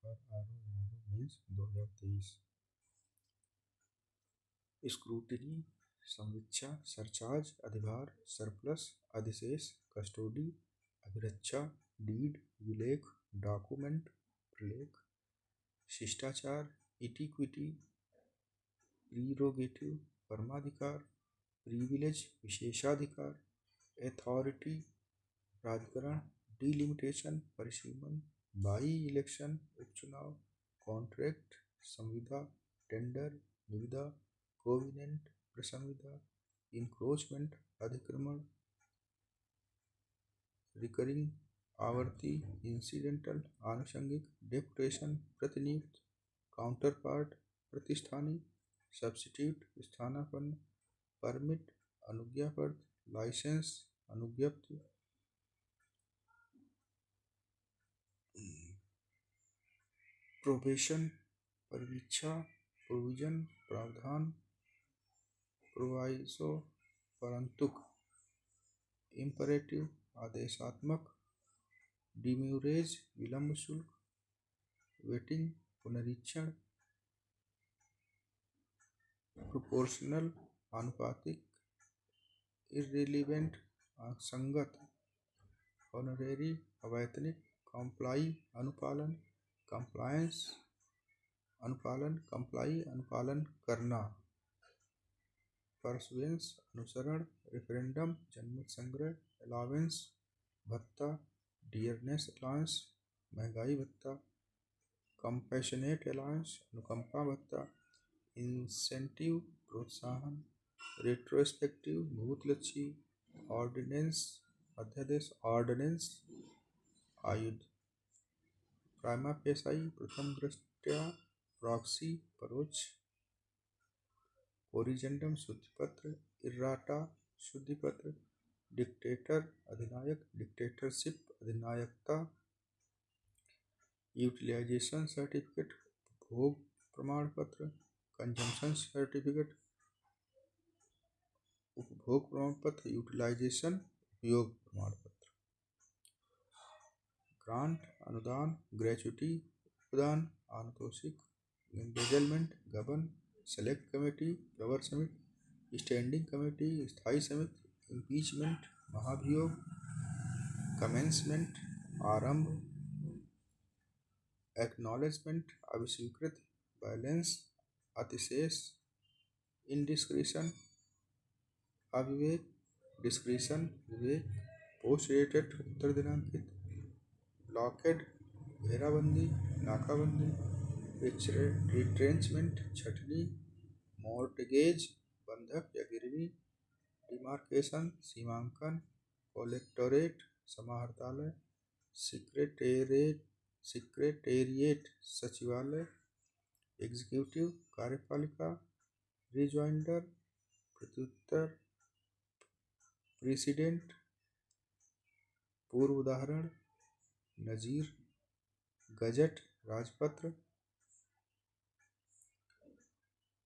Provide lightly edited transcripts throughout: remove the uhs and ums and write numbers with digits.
Means 2023। Scrutiny, समीक्षा, surcharge, अधिभार, surplus, अधिशेष, कस्टोडी, अभिरक्षा, डीड, विलेख, डॉक्यूमेंट, प्रलेख, शिष्टाचार, इटिक्विटी, प्रीरोगेटिव, परमाधिकार, प्रिविलेज, विशेषाधिकार, अथॉरिटी, प्राधिकरण, डिलिमिटेशन, परिसीमन, बाई इलेक्शन, उपचुनाव, कॉन्ट्रैक्ट, संविदा, टेंडर, निविदा, कोविनेंट, प्रसंविदा, इंक्रोचमेंट, अधिक्रमण, रिकरिंग, आवर्ती, इंसिडेंटल, आनुषंगिक, डेपुटेशन, प्रतिनियुक्त, काउंटरपार्ट, प्रतिष्ठानी, सब्स्टिट्यूट, स्थानापन्न, परमिट, अनुज्ञापत्र, लाइसेंस, अनुज्ञप्ति, प्रोबेशन, परिवीक्षा, प्रोविजन, प्रावधान, प्रोवाइसो, परंतुक, इम्परेटिव, आदेशात्मक, डिम्यूरेज, विलंब शुल्क, वेटिंग, पुनरीक्षण, प्रोपोर्शनल, आनुपातिक, इर्रिलीवेंट, असंगत, ऑनरेरी, अवैतनिक, कॉम्प्लाई, अनुपालन, कंप्लायंस, अनुपालन, कंप्लाई, अनुपालन करना, परसुएंस, अनुसरण, रेफरेंडम, जनमत संग्रह, अलावेंस, भत्ता, डियरनेस अलाउंस, महंगाई भत्ता, कंपैशनेट अलाउंस, अनुकंपा भत्ता, इंसेंटिव, प्रोत्साहन, रेट्रोस्पेक्टिव, भूतलक्षी, ऑर्डिनेंस, अध्यादेश, ऑर्डिनेंस, आयुध, प्राइमा फेसाई, प्रथम दृष्टया, प्रॉक्सी, परोक्ष, कोरिजेंडम, शुद्धिपत्र, इर्राटा, शुद्धिपत्र, डिक्टेटर, अधिनायक, डिक्टेटरशिप, अधिनायकता, यूटिलाइजेशन सर्टिफिकेट, उपभोग प्रमाण पत्र, कंजम्पशन सर्टिफिकेट, उपभोग प्रमाण पत्र, यूटिलाइजेशन, उपयोग प्रमाण पत्र, ग्रांट, अनुदान, ग्रेचुटी, उपदान, आनुतोषिक, एम्बेजलमेंट, गबन, सेलेक्ट कमेटी, प्रवर समिति, स्टैंडिंग कमेटी, स्थायी समिति, इम्पीचमेंट, महाभियोग, कमेंसमेंट, आरंभ, एक्नॉलेजमेंट, अभिस्वीकृत, बैलेंस, अतिशेष, इनडिस्क्रिशन, अविवेक, डिस्क्रिशन, विवेक, पोस्ट डेटेड, उत्तर दिनांकित, ब्लॉकेड, घेराबंदी, नाकाबंदी, रिट्रेंचमेंट, छटनी, मॉर्टगेज, बंधक या गिरवी, डिमार्केशन, सीमांकन, कलेक्टोरेट, समाहर्तालय, सिक्रेटेरिएट, सचिवालय, एग्जीक्यूटिव, कार्यपालिका, रिजॉइंडर, प्रत्युत्तर, प्रेसिडेंट, पूर्व उदाहरण, नजीर, गजट, राजपत्र,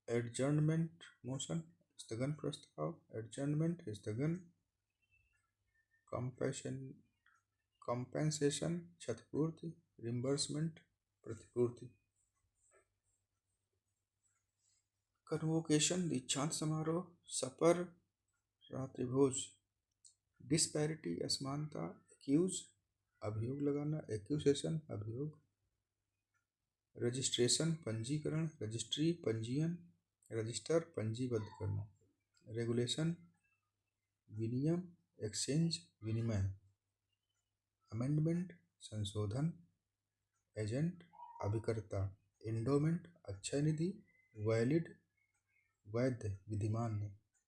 एडजर्नमेंट मोशन, स्थगन प्रस्ताव, एडजर्नमेंट, स्थगन, कंपेंसेशन, क्षतिपूर्ति, रिम्बर्समेंट, प्रतिपूर्ति, कन्वोकेशन, दीक्षांत समारोह, सपर, रात्रिभोज, डिस्पैरिटी, असमानता, एक्यूज, अभियोग लगाना, एक्यूसेशन, अभियोग, रजिस्ट्रेशन, पंजीकरण, रजिस्ट्री, पंजीयन, रजिस्टर, पंजीबद्ध करना, रेगुलेशन, विनियम, एक्सचेंज, विनिमय, अमेंडमेंट, संशोधन, एजेंट, अभिकर्ता, एंडोमेंट, अक्षय निधि, वैलिड, वैध, विधिमान,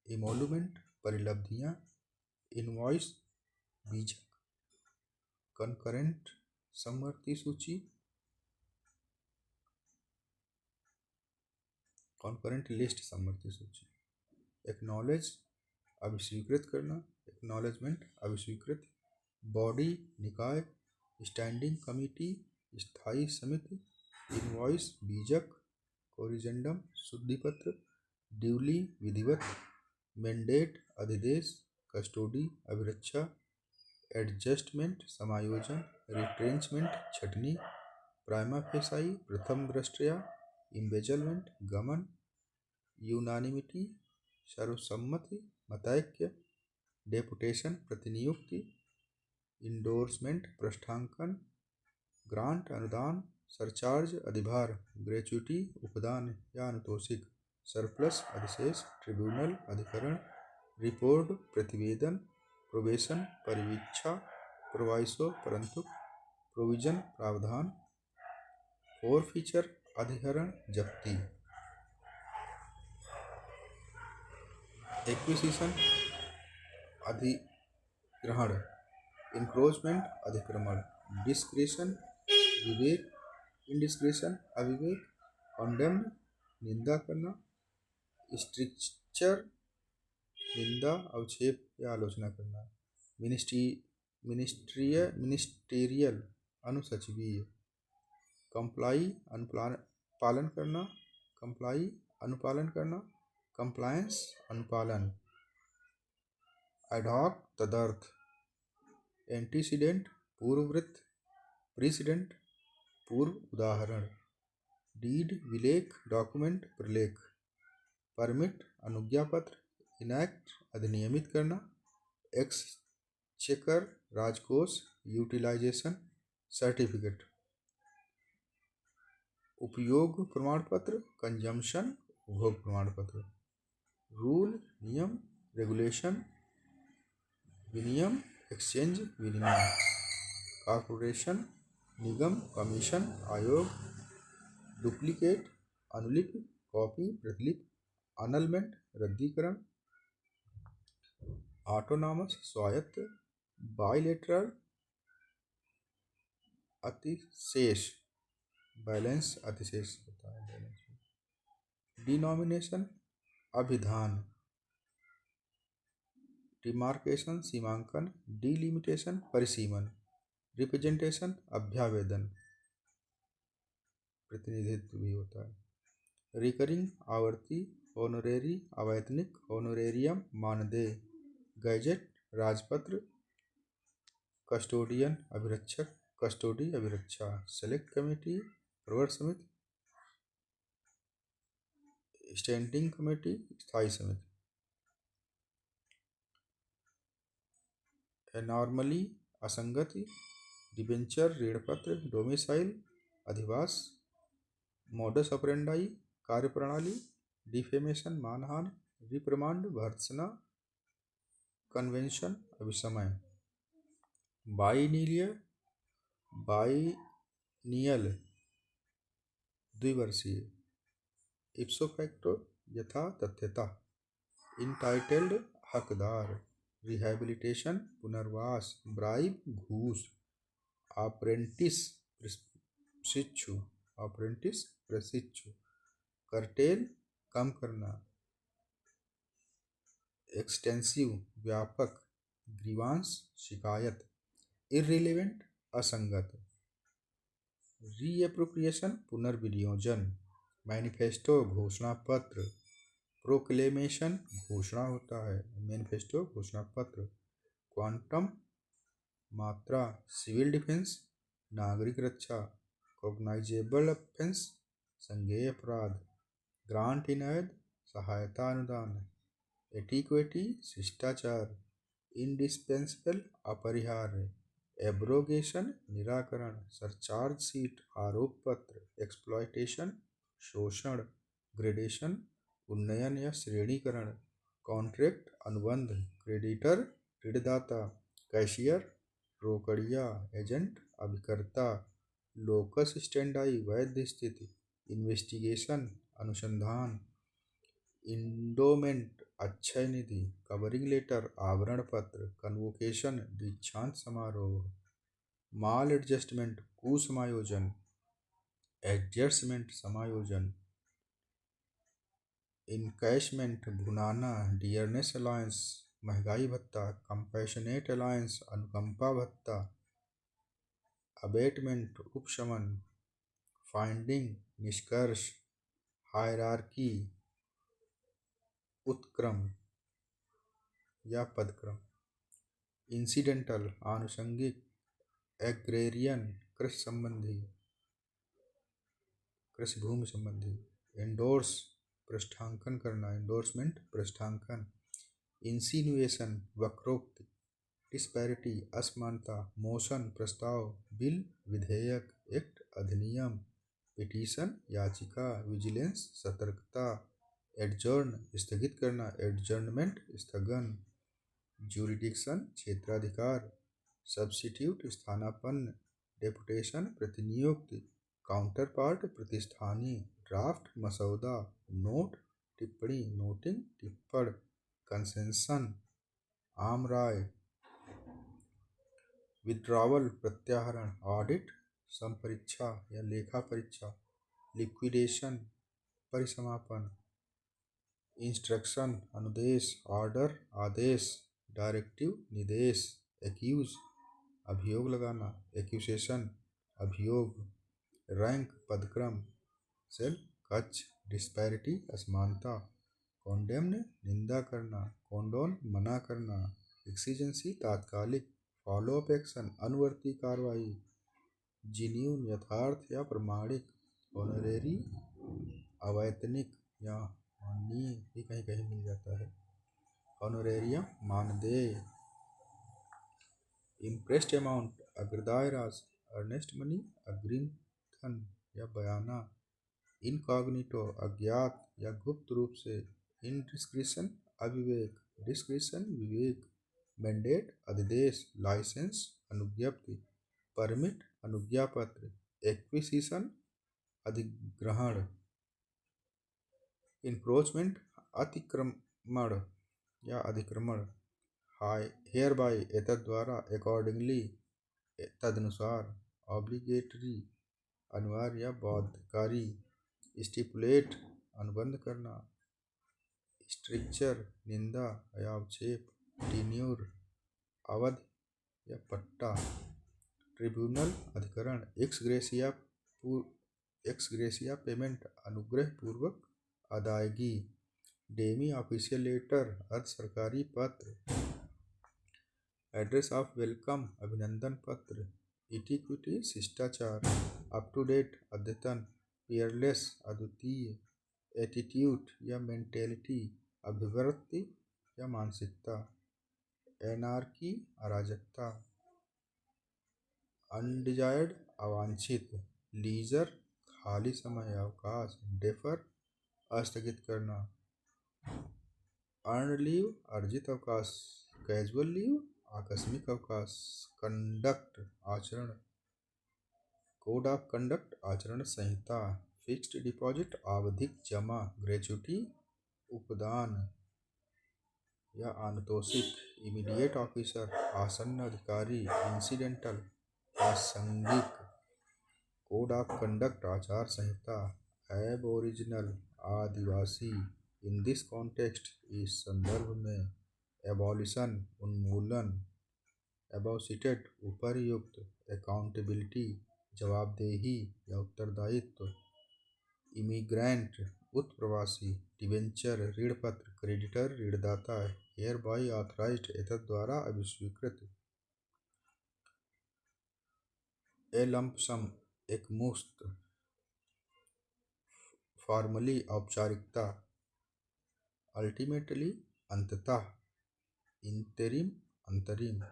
इमोलुमेंट, परिलब्धियां, इनवॉइस, बीजक, कंकरेंट, समवर्ती सूची, कॉन्करेंट लिस्ट, समवर्ती सूची, एक्नॉलेज, अभिस्वीकृत करना, एक्नॉलेजमेंट, अभिस्वीकृत, बॉडी, निकाय, स्टैंडिंग कमिटी, स्थायी समिति, इनवॉइस, बीजक, कोरिजेंडम, शुद्धिपत्र, ड्यूली, विधिवत, मैंडेट, अधिदेश, कस्टोडी, अभिरक्षा, एडजस्टमेंट, समायोजन, रिट्रेंचमेंट, छटनी, प्राइमा फेसाई प्रथम दृष्टया, इम्बेजलमेंट गमन, यूनानिमिटी सर्वसम्मति मतैक्य, डेपुटेशन प्रतिनियुक्ति, इंडोर्समेंट पृष्ठांकन, ग्रांट अनुदान, सरचार्ज अधिभार, ग्रेच्युटी उपदान या अनुतोषिक, सरप्लस अधिशेष, ट्रिब्यूनल अधिकरण, रिपोर्ट प्रतिवेदन, प्रोबेशन परिवीक्षा, प्रोवाइसो परंतु, प्रोविजन प्रावधान, फोरफीचर अधिकरण जप्ती, एक्विजिशन अधिग्रहण, इंक्रोचमेंट अतिक्रमण, डिस्क्रेशन विवेक, इंडिस्क्रेशन अविवेक, कॉन्डेम्ड निंदा करना, स्ट्रिक्चर निंदा अवक्षेप या आलोचना करना, मिनिस्टेरियल अनुसचिवीय, कंप्लाई अनुपालन करना, कंप्लाई अनुपालन करना, कंप्लायंस अनुपालन, एडहॉक तदर्थ, एंटीसीडेंट पूर्ववृत्त, प्रीसिडेंट पूर्व उदाहरण, डीड विलेख डॉक्यूमेंट प्रलेख, परमिट अनुज्ञा पत्र, इनैक्ट अधिनियमित करना, एक्सचेकर राजकोष, यूटिलाइजेशन सर्टिफिकेट, उपयोग प्रमाण पत्र, कंजम्पशन उपभोग प्रमाण पत्र, रूल नियम रेगुलेशन, विनियम एक्सचेंज विनिमय, कॉर्पोरेशन निगम कमीशन आयोग, डुप्लीकेट अनुलिपि कॉपी प्रतिलिपि, अनलमेंट रद्दीकरण, ऑटोनॉमस स्वायत्त, बाइलेटरल अतिशेष, बैलेंस अतिशेष होता है बैलेंस में, डिनोमिनेशन अभिधान, डिमार्केशन सीमांकन, डिलिमिटेशन परिसीमन, रिप्रेजेंटेशन अभ्यावेदन प्रतिनिधित्व भी होता है, रिकरिंग आवर्ती, ऑनरेरी अवैतनिक, ऑनरेरियम मानदेय, गैजेट राजपत्र, कस्टोडियन अभिरक्षक, कस्टोडी अभिरक्षा, सेलेक्ट कमेटी प्रवर समिति, स्टैंडिंग कमेटी स्थायी समिति, एनॉर्मली असंगति, डिबेंचर ऋणपत्र, डोमिसाइल अधिवास, मोडस ऑपरेंडाई कार्यप्रणाली, डिफेमेशन मानहानि, रिप्रिमांड भर्त्सना, कन्वेंशन अभिसमय, बाइनियल द्विवर्षीय, इप्सो फैक्टो यथा तथ्यता, इंटाइटल्ड हकदार, रिहैबिलिटेशन पुनर्वास, ब्राइब घूस, अप्रेंटिस प्रशिक्षु, कर्टेल कम करना, एक्सटेंसिव व्यापक, ग्रीवांस शिकायत, इर्रिलेवेंट असंगत, रीएप्रोप्रिएशन पुनर्विनियोजन, मैनिफेस्टो घोषणा पत्र, प्रोक्लेमेशन घोषणा होता है, मैनिफेस्टो घोषणा पत्र, क्वांटम मात्रा, सिविल डिफेंस नागरिक रक्षा, कॉग्नाइजेबल ऑफेंस संज्ञेय अपराध, ग्रांट इन एड सहायता अनुदान, एटिक्विटी शिष्टाचार, इंडिस्पेंसेबल अपरिहार्य, एब्रोगेशन निराकरण, सरचार्ज सीट आरोप पत्र, एक्सप्लॉयटेशन शोषण, ग्रेडेशन उन्नयन या श्रेणीकरण, कॉन्ट्रैक्ट अनुबंध, क्रेडिटर ऋणदाता, कैशियर रोकड़िया, एजेंट अभिकर्ता, लोकस स्टैंडाई वैध स्थिति, इन्वेस्टिगेशन अनुसंधान, इंडोमेंट अक्षय निधि, कवरिंग लेटर आवरण पत्र, कन्वोकेशन दीक्षांत समारोह, माल एडजस्टमेंट कुसमायोजन, एडजस्टमेंट समायोजन, इनकैशमेंट भुनाना, डियरनेस अलायंस महंगाई भत्ता, कंपैशनेट अलायंस अनुकंपा भत्ता, अबेटमेंट उपशमन, फाइंडिंग निष्कर्ष, हायरार्की उत्क्रम या पदक्रम, इंसिडेंटल आनुषंगिक, एग्रेरियन कृषि संबंधी, कृषि भूमि संबंधी। एंडोर्स पृष्ठांकन करना, एंडोर्समेंट पृष्ठांकन। इंसिनुएशन वक्रोक्ति। डिस्पैरिटी असमानता। मोशन प्रस्ताव, बिल विधेयक, एक्ट अधिनियम। पिटीशन याचिका। विजिलेंस सतर्कता। एडजर्न स्थगित करना, एडजर्नमेंट स्थगन। ज्यूरिडिक्शन क्षेत्राधिकार। सब्स्टिट्यूट स्थानापन्न। डेपुटेशन प्रतिनियुक्ति। काउंटरपार्ट प्रतिस्थानी। ड्राफ्ट मसौदा। नोट टिप्पणी, नोटिंग टिप्पण। कंसेशन आम राय। विड्रॉवल प्रत्याहरण। ऑडिट संपरीक्षा या लेखा परीक्षा। लिक्विडेशन परिसमापन। इंस्ट्रक्शन अनुदेश। ऑर्डर आदेश। डायरेक्टिव निर्देश। एक्यूज अभियोग लगाना, एक्यूसेशन अभियोग। रैंक पदक्रम। सेल कक्ष। डिस्पैरिटी असमानता। कॉन्डेम्न निंदा करना, कॉन्डोन मना करना। एक्सीजेंसी तात्कालिक। फॉलोअप एक्शन अनुवर्ती कार्रवाई। जिन्यून यथार्थ या प्रमाणिक। ऑनरेरी अवैतनिक या माननीय भी कहीं कहीं मिल जाता है। ऑनरेरियम मानदेय। इम्प्रेस्ड अमाउंट अग्रदाय राशि। अर्नेस्ट मनी अग्रिम धन या बयाना। इनकॉग्निटो अज्ञात या गुप्त रूप से। इनडिस्क्रिशन अविवेक, डिस्क्रिशन विवेक। मैंडेट अधिदेश, लाइसेंस अनुज्ञप्ति। परमिट अनुज्ञा पत्र। एक्विजिशन अधिग्रहण। इनक्रोचमेंट अतिक्रमण या अधिक्रमण। हेयर बाय एतद द्वारा, अकॉर्डिंगली तदनुसार। ऑब्लिगेटरी अनिवार्य या बाध्यकारी। स्टिपुलेट अनुबंध करना। स्ट्रिक्चर निंदा या आक्षेप। टीन्यूर अवध या पट्टा। ट्रिब्यूनल अधिकरण। एक्स ग्रेसिया पेमेंट अनुग्रह पूर्वक अदायगी। डेमी ऑफिशियल लेटर अर्ध सरकारी पत्र। एड्रेस ऑफ वेलकम अभिनंदन पत्र। इटिक्विटी शिष्टाचार। अप टू डेट अद्यतन। पियरलेस अद्वितीय। एटीट्यूड या मेंटेलिटी अभिवृत्ति या मानसिकता। एनार्की अराजकता। अनडिजायर्ड अवांछित। लीजर खाली समय अवकाश। डेफर स्थगित करना। अर्न लीव अर्जित अवकाश। कैजुअल लीव आकस्मिक अवकाश। कंडक्ट आचरण। कोड ऑफ कंडक्ट आचरण संहिता। फिक्स्ड डिपॉजिट आवधिक जमा। ग्रेच्युटी उपदान या आनुतोषिक। इमीडिएट ऑफिसर आसन्न अधिकारी। इंसिडेंटल प्रासंगिक। कोड ऑफ कंडक्ट आचार संहिता। एबोरिजिनल आदिवासी। इन दिस कॉन्टेक्स्ट इस संदर्भ में। एबॉलिशन उन्मूलन। एबोसिटेड उपर्युक्त। अकाउंटेबिलिटी जवाबदेही या उत्तरदायित्व। इमिग्रेंट उत्प्रवासी। डिबेंचर ऋण पत्र। क्रेडिटर ऋणदाता। हेयर बाय ऑथराइज्ड एतद द्वारा अभिस्वीकृत। ए लंप सम एकमुश्त। फॉर्मली औपचारिकता। अल्टीमेटली अंततः। इंतरिम अंतरिम।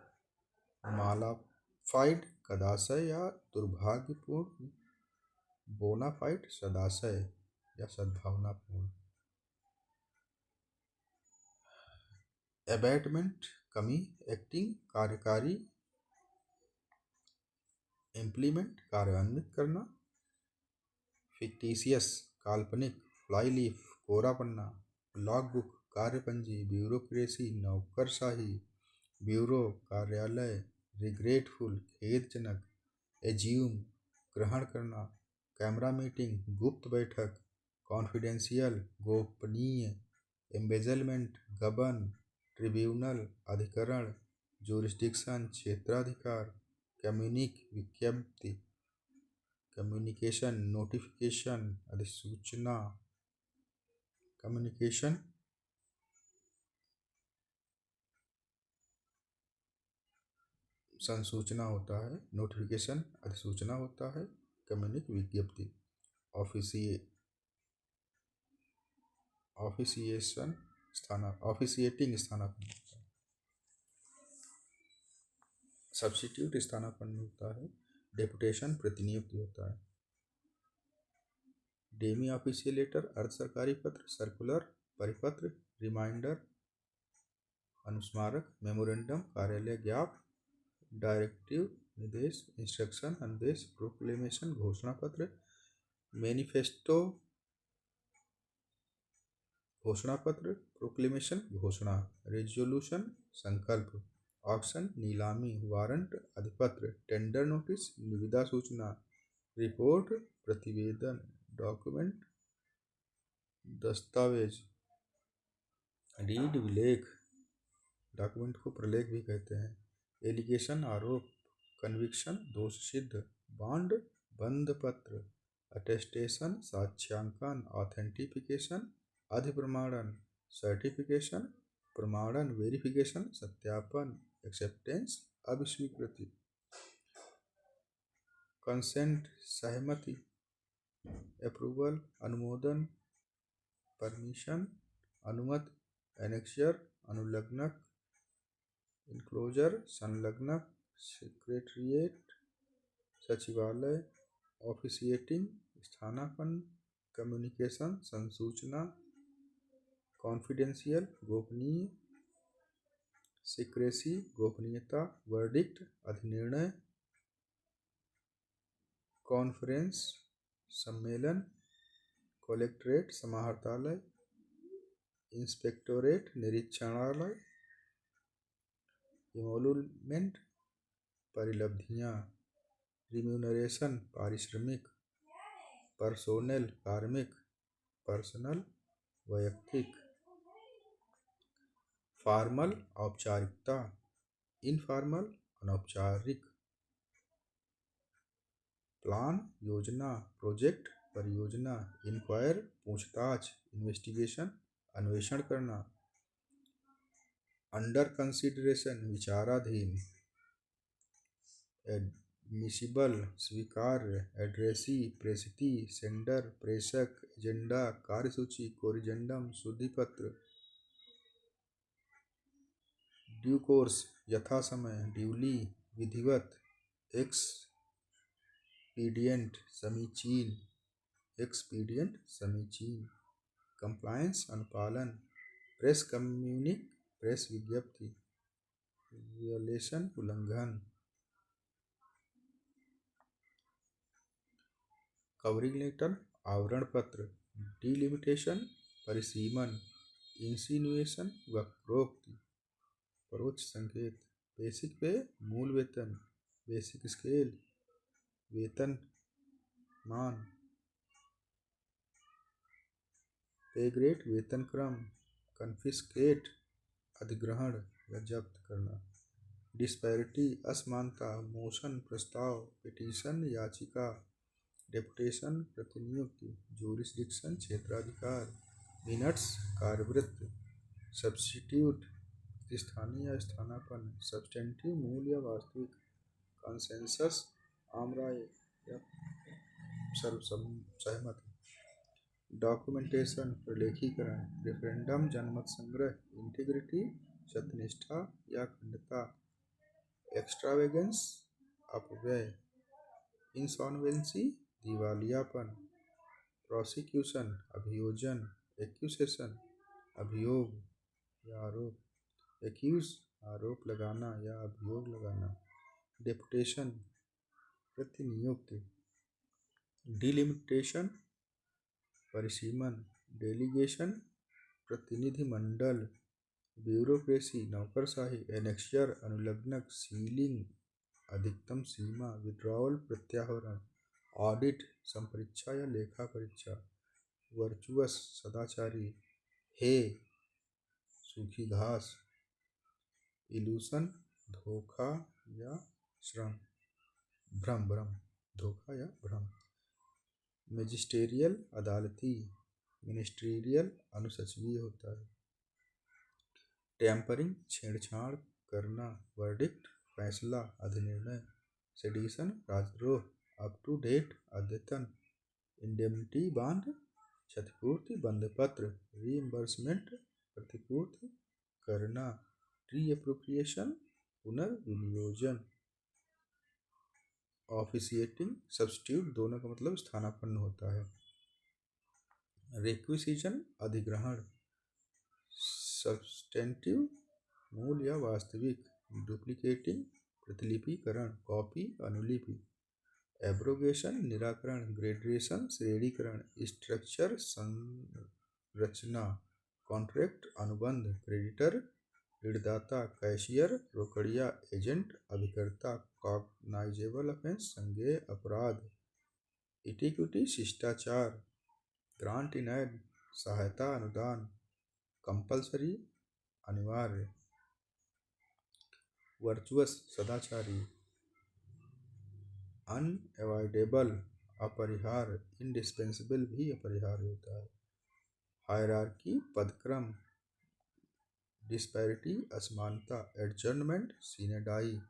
मालाफाइड कदाशय या दुर्भाग्यपूर्ण। बोनाफाइड सदाशय या सद्भावनापूर्ण। एबैटमेंट कमी। एक्टिंग कार्यकारी। इम्प्लीमेंट कार्यान्वित करना। फिक्टिशियस काल्पनिक। फ्लाईलीफ कोरा पन्ना। लॉगबुक कार्यपंजी। ब्यूरोक्रेसी नौकरशाही। ब्यूरो कार्यालय। रिग्रेटफुल खेदजनक। एज्यूम ग्रहण करना। कैमरा मीटिंग गुप्त बैठक। कॉन्फिडेंशियल गोपनीय। एम्बेजलमेंट गबन। ट्रिब्यूनल अधिकरण। जुरिस्डिक्शन क्षेत्राधिकार। कम्युनिक विज्ञप्ति। कम्युनिकेशन नोटिफिकेशन अधिसूचना। कम्युनिकेशन संसूचना होता है। नोटिफिकेशन अधिसूचना होता है। कम्युनिक विज्ञप्ति। ऑफिसिए ऑफिसिएशन ऑफिसिएटिंग स्थानापन्न होता है। सब्स्टिट्यूट स्थानापन्न होता है। डेपुटेशन प्रतिनियुक्ति होता है। डेमी ऑफिशियल लेटर अर्ध सरकारी पत्र, सर्कुलर, परिपत्र, रिमाइंडर, अनुस्मारक, मेमोरेंडम, कार्यालय ज्ञाप, डायरेक्टिव, निर्देश, इंस्ट्रक्शन, अनुदेश, प्रोक्लेमेशन, घोषणा पत्र, मैनिफेस्टो, घोषणा पत्र, प्रोक्लेमेशन, घोषणा, रेजोल्यूशन, संकल्प, ऑक्शन, नीलामी, वारंट, अधिपत्र, टेंडर नोटिस, निविदा सूचना, रिपोर्ट, प्रतिवेदन, डॉक्यूमेंट, दस्तावेज, रीड, विलेख, डॉक्यूमेंट को प्रलेख भी कहते हैं, एलिगेशन, आरोप, कन्विक्शन, दोष सिद्ध, बॉन्ड, बंध पत्र, अटेस्टेशन, साक्ष्यांकन, ऑथेंटिफिकेशन, अधिप्रमाणन, सर्टिफिकेशन, प्रमाणन, वेरिफिकेशन, सत्यापन, एक्सेप्टेंस, अभिस्वीकृति, कंसेंट, सहमति, अप्रूवल, अनुमोदन, परमिशन, अनुमत, एनेक्सचर, अनुलग्नक, इनक्लोजर, संलग्नक, सेक्रेटरिएट, सचिवालय, ऑफिसिएटिंग, स्थानापन्न, कम्युनिकेशन, संसूचना, कॉन्फिडेंशियल, गोपनीय, सीक्रेसी, गोपनीयता, वर्डिक्ट, अधिनिर्णय, कॉन्फ्रेंस, सम्मेलन, कलेक्ट्रेट, समाहर्तालय, इंस्पेक्टोरेट, निरीक्षणालय, इमोलुमेंट, परिलब्धियाँ, रिम्यूनरेशन, पारिश्रमिक, पर्सोनेल, कार्मिक, पर्सनल, वैयक्तिक, फॉर्मल, औपचारिकता, इनफॉर्मल, अनौपचारिक, प्लान, योजना, प्रोजेक्ट, परियोजना, इंक्वायर, पूछताछ, इन्वेस्टिगेशन, अन्वेषण करना, अंडर कंसिडरेशन, विचाराधीन, एडमिसिबल, स्वीकार्य, एड्रेसी, प्रेषिती, सेंडर, प्रेषक, एजेंडा, कार्यसूची, कोरिजेंडम, शुद्धिपत्र, ड्यू कोर्स, यथा समय, ड्यूली, विधिवत, एक्सपीडियंट, समीचीन, कंप्लायंस, अनुपालन, प्रेस कम्युनिक, प्रेस विज्ञप्ति, वियोलेशन, उल्लंघन, कवरिंग लेटर, आवरण पत्र, डिलिमिटेशन, परिसीमन, इंसिनुएशन, वक्रोक्ति, परोक्ष संकेत, बेसिक पे, मूल वेतन, बेसिक स्केल, वेतन मान, पे ग्रेड, वेतन क्रम, कन्फिस्केट, अधिग्रहण या जब्त करना, डिस्पैरिटी, असमानता, मोशन, प्रस्ताव, पिटीशन, याचिका, डेपुटेशन, प्रतिनियुक्ति, जूरिसडिक्शन, क्षेत्राधिकार, मिनट्स, कार्यवृत्त, सब्स्टिट्यूट, प्रतिस्थानी या स्थानापन्न, सब्सटेंटिव, मूल या वास्तविक, कंसेंसस, आम राय या सर्वसहमत, डॉक्यूमेंटेशन, प्रलेखीकरण, रेफरेंडम, जनमत संग्रह, इंटीग्रिटी, सत्यनिष्ठा या अखंडता, एक्स्ट्रावेगेंस, अपव्यय, इंसॉल्वेंसी, दिवालियापन, प्रोसिक्यूशन, अभियोजन, एक्यूसेशन, अभियोग या आरोप, एक्यूज, आरोप लगाना या अभियोग लगाना, डेपुटेशन, प्रतिनियुक्ति, डिलिमिटेशन, परिसीमन, डेलीगेशन, प्रतिनिधिमंडल, ब्यूरोक्रेसी, नौकरशाही, एनेक्सचर, अनुलग्नक, सीलिंग, अधिकतम सीमा, विड्रॉवल, प्रत्याहरण, ऑडिट, संपरीक्षा या लेखा परीक्षा, वर्चुअस, सदाचारी, हे, सूखी घास, इल्यूशन, धोखा या भ्रम, धोखा या भ्रम, मैजिस्टेरियल, अदालती, मिनिस्ट्रियल, अनुसचिवीय होता है, टैंपरिंग, छेड़छाड़ करना, वर्डिक्ट, फैसला, अधिनिर्णय, सेडिशन, राजद्रोह, अप टू डेट, अद्यतन, इंडेमनिटी बांड, क्षतिपूर्ति बंधपत्र, रीइंबर्समेंट प्रतिपूर्ति करना, रीएप्रोप्रिएशन पुनर्विनियोजन, ऑफिशिएटिंग सब्स्टिट्यूट दोनों का मतलब स्थानापन्न होता है, रिक्विजिशन अधिग्रहण, सब्सटेंटिव मूल या वास्तविक, डुप्लीकेटिंग प्रतिलिपिकरण, कॉपी अनुलिपि, एब्रोगेशन निराकरण, ग्रेडेशन श्रेणीकरण, स्ट्रक्चर संरचना, कॉन्ट्रैक्ट अनुबंध, क्रेडिटर ऋणदाता, कैशियर रोकड़िया, एजेंट अभिकर्ता, कॉग्नाइजेबल ऑफेंस संज्ञेय अपराध, इक्विटी शिष्टाचार, ग्रांट इन एड सहायता अनुदान, कंपल्सरी अनिवार्य, वर्चुअस सदाचारी, अनएवॉइडेबल अपरिहार्य, इंडिस्पेंसेबल भी अपरिहार्य होता है, हायरार्की पदक्रम, डिस्पैरिटी असमानता, एडजर्नमेंट सीने डाई,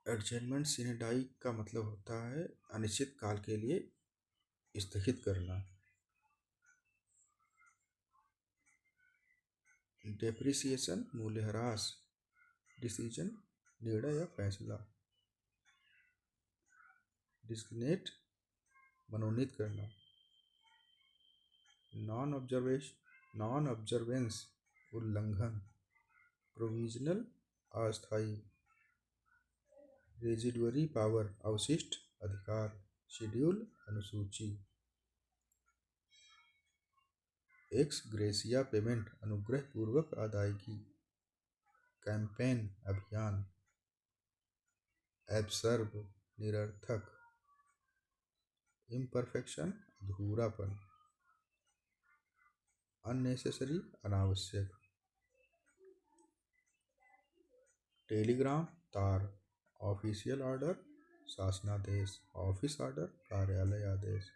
एडजर्नमेंट सीने डाई का मतलब होता है अनिश्चित काल के लिए स्थगित करना, डेप्रिसिएशन मूल्यह्रास, डिसीजन निर्णय या फैसला, डिस्क्रिमिनेट मनोनीत करना, नॉन ऑब्जर्वेंस उल्लंघन, प्रोविजनल अस्थायी, रेजिडुअरी पावर अवशिष्ट अधिकार, शेड्यूल अनुसूची, एक्स ग्रेसिया पेमेंट अनुग्रह पूर्वक अदायगी, कैंपेन अभियान, एब्सर्ब निरर्थक, इम्परफेक्शन अधूरापन, अननेसेसरी अनावश्यक, टेलीग्राम तार, ऑफिशियल ऑर्डर शासनादेश, ऑफिस ऑर्डर कार्यालय आदेश,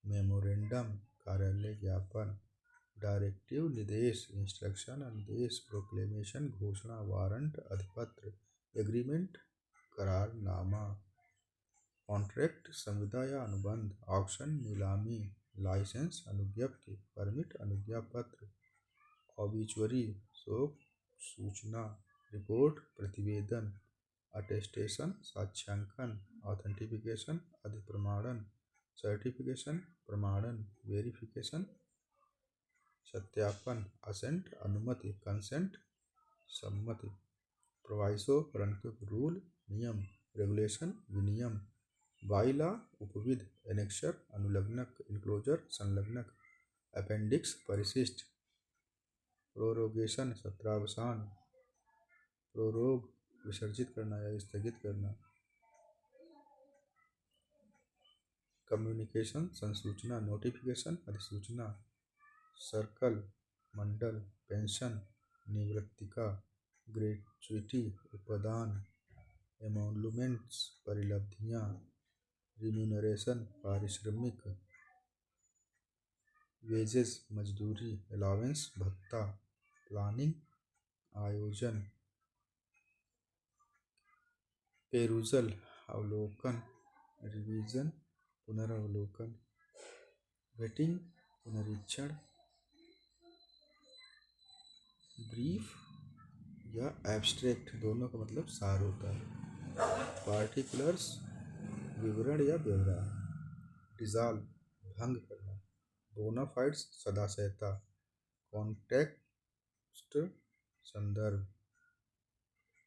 मेमोरेंडम कार्यालय ज्ञापन, डायरेक्टिव निर्देश इंस्ट्रक्शन अनुदेश, प्रोक्लेमेशन घोषणा, वारंट अधिपत्र, एग्रीमेंट करारनामा, कॉन्ट्रैक्ट संविदा या अनुबंध, ऑक्शन नीलामी, लाइसेंस अनुज्ञप्ति, परमिट अनुज्ञापत्र, ऑबिचुअरी शोक सूचना, रिपोर्ट प्रतिवेदन, अटेस्टेशन साक्ष्यांकन, ऑथेंटिफिकेशन अधिप्रमाणन, सर्टिफिकेशन प्रमाणन, वेरिफिकेशन सत्यापन, असेंट अनुमति, कंसेंट सम्मति, प्रोवाइसो परंतु, रूल नियम, रेगुलेशन विनियम, बाइला उपविध, एनेक्शर अनुलग्नक, इनक्लोजर संलग्नक, अपेंडिक्स परिशिष्ट, प्रोरोगेशन सत्रावसान, प्रोरोग विसर्जित करना या स्थगित करना, कम्युनिकेशन संसूचना, नोटिफिकेशन अधिसूचना, सर्कल मंडल, पेंशन निवृत्तिका, ग्रेच्युटी उपदान, एमोलुमेंट्स परिलब्धियाँ, रिम्यूनरेशन पारिश्रमिक, वेजेस मजदूरी, अलावेंस भत्ता, प्लानिंग आयोजन, पेरुजल अवलोकन, रिवीजन पुनरावलोकन, वेटिंग पुनरीक्षण, ब्रीफ या एब्स्ट्रैक्ट दोनों का मतलब सार होता है, पार्टिकुलर्स विवरण या ब्यौरा, डिसॉल्व भंग करना, बोनाफाइड्स सदाशयता, कॉन्टेक्स्ट संदर्भ,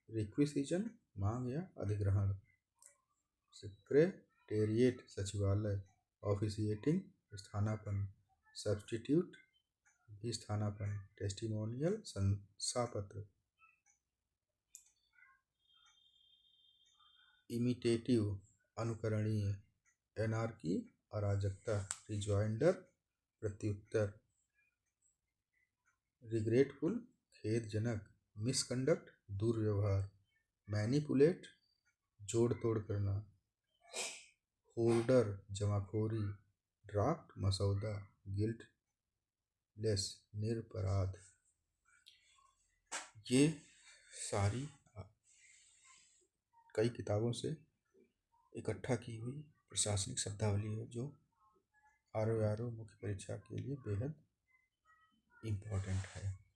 रिक्विजिशन मांग या अधिग्रहण, सेक्रेटेरिएट सचिवालय, ऑफिशिएटिंग स्थानापन्न, सब्स्टिट्यूट भी स्थानापन्न, टेस्टिमोनियल शंसापत्र, इमिटेटिव अनुकरणीय, एनार्की अराजकता, रिजॉइंडर प्रत्युत्तर, रिग्रेटफुल खेदजनक, मिसकंडक्ट दुर्व्यवहार, मैनिपुलेट जोड़ तोड़ करना, होल्डर जमाखोरी, ड्राफ्ट मसौदा, गिल्टलेस निरपराध। ये सारी कई किताबों से इकट्ठा की हुई प्रशासनिक शब्दावली है जो आर मुख्य परीक्षा के लिए बेहद इम्पोर्टेंट है।